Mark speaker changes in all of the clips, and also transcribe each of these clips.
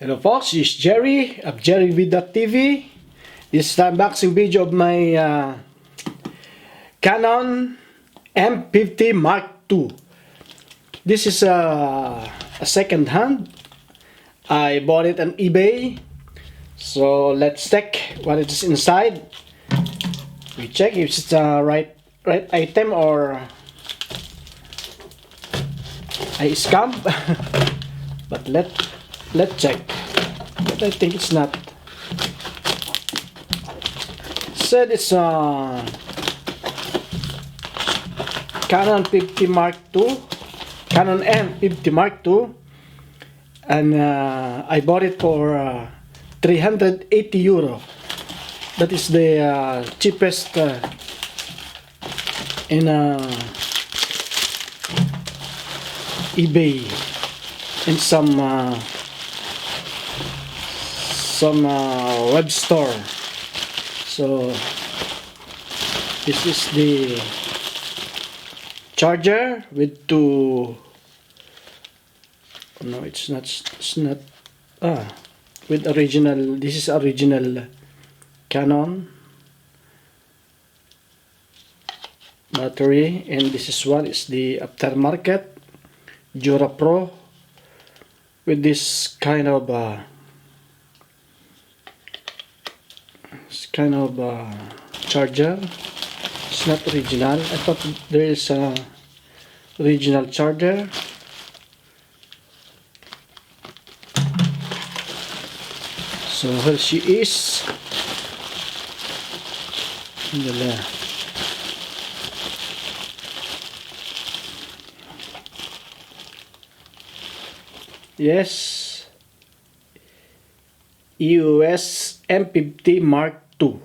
Speaker 1: Hello folks, this is Jerry of JerryV.tv. This is the unboxing video of my Canon M50 Mark II. This is a second hand. I bought it on eBay. So let's check what it is inside. We check if it's the right item or a scam. But let's check. But I think it's not. Said it's a Canon 50 Mark II, Canon M50 Mark II, and I bought it for 380 euro. That is the cheapest in eBay, in some web store. So this is the charger with two. No, it's not. With original. This is original Canon battery, and this is one is the aftermarket Jura Pro with this kind of charger. It's not original. I thought there is a original charger. So here she is. Yes, EOS M50 Mark II.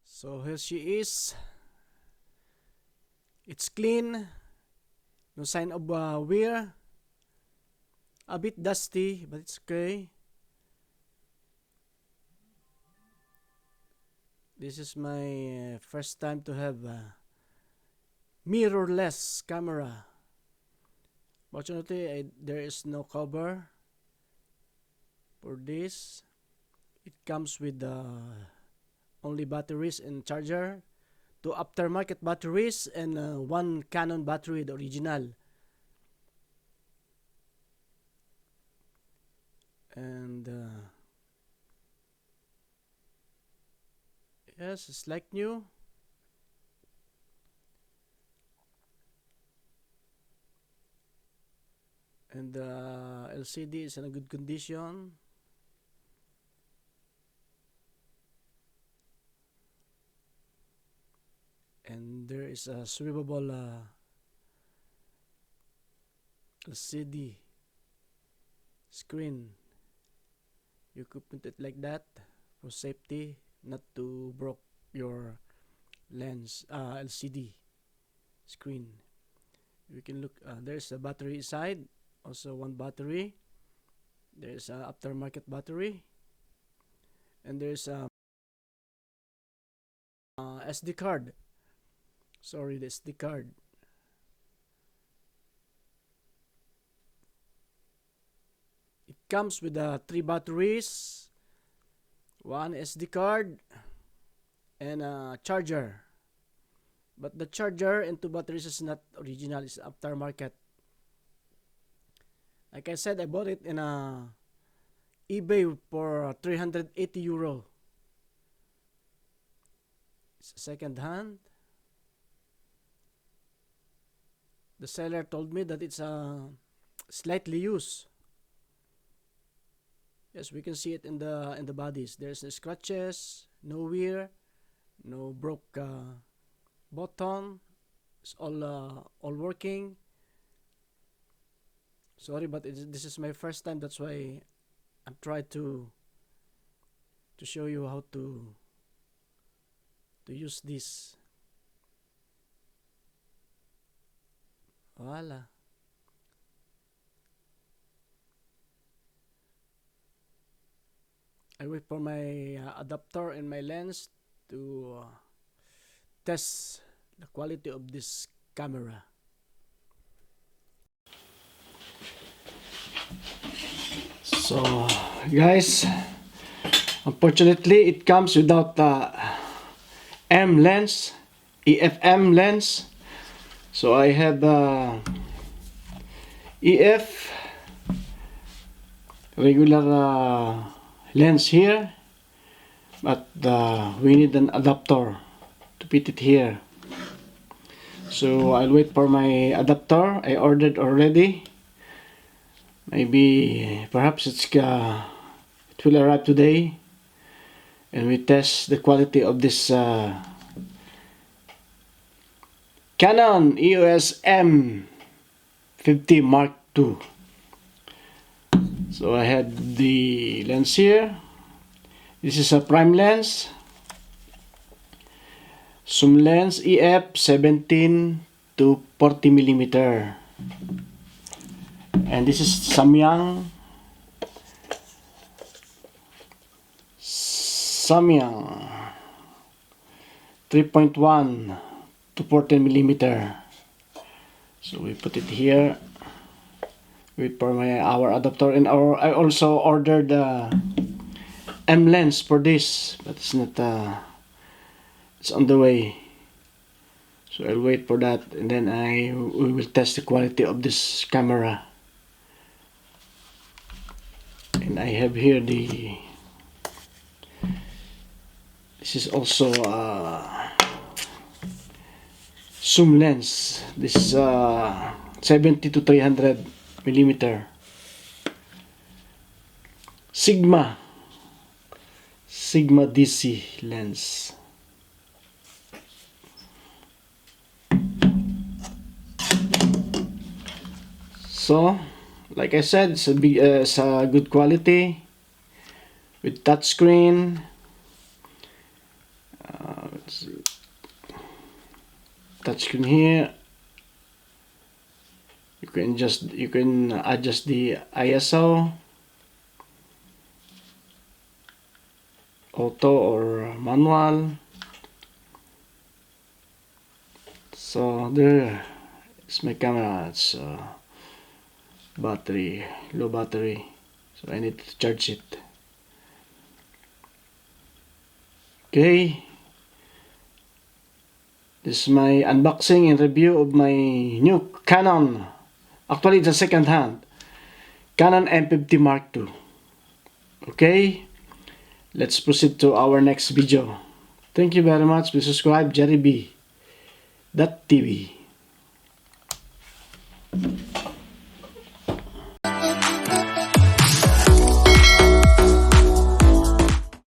Speaker 1: So here she is. It's clean, no sign of wear. A bit dusty, but it's okay. This is my first time to have a mirrorless camera. Fortunately, there is no cover for this. It comes with only batteries and charger, two aftermarket batteries, and one Canon battery, the original. And yes, it's like new. And the LCD is in a good condition. And there is a swivelable LCD screen. You could put it like that for safety, not to broke your lens LCD screen. We can look. There's a battery side, also one battery. There's a aftermarket battery, and there's a SD card. Sorry, the SD card. It comes with three batteries, one SD card, and a charger. But the charger and two batteries is not original, it's aftermarket. Like I said, I bought it in eBay for 380 euro. It's second hand. The seller told me that it's slightly used. Yes, we can see it in the bodies. There's no scratches, no wear, no broke button. It's all working. Sorry, but this is my first time. That's why I'm trying to show you how to use this. Voila. I wait for my adapter and my lens to test the quality of this camera. So guys, unfortunately it comes without the M lens, EFM lens. So I have EF regular lens here, but we need an adapter to fit it here. So I'll wait for my adapter. I ordered already. Maybe perhaps it will arrive today, and we test the quality of this Canon EOS M50 Mark II. So I had the lens here. This is a prime lens, zoom lens EF 17 to 40 millimeter, and this is Samyang 3.1 to 14 millimeter. So we put it here. Wait for our adapter, and I also ordered the M lens for this, but it's not. It's on the way. So I'll wait for that, and then we will test the quality of this camera. And I have here this is also zoom lens. This is 70 to 300 millimeter Sigma DC lens. So like I said, it's a good quality with touchscreen. Touchscreen here. You can adjust the ISO, auto or manual. So there is my camera. It's battery, low battery, so I need to charge it. Okay, this is my unboxing and review of my new Canon. Actually, it's a second hand Canon M50 Mark II. Okay, let's proceed to our next video. Thank you very much. Please subscribe, jerryb.tv.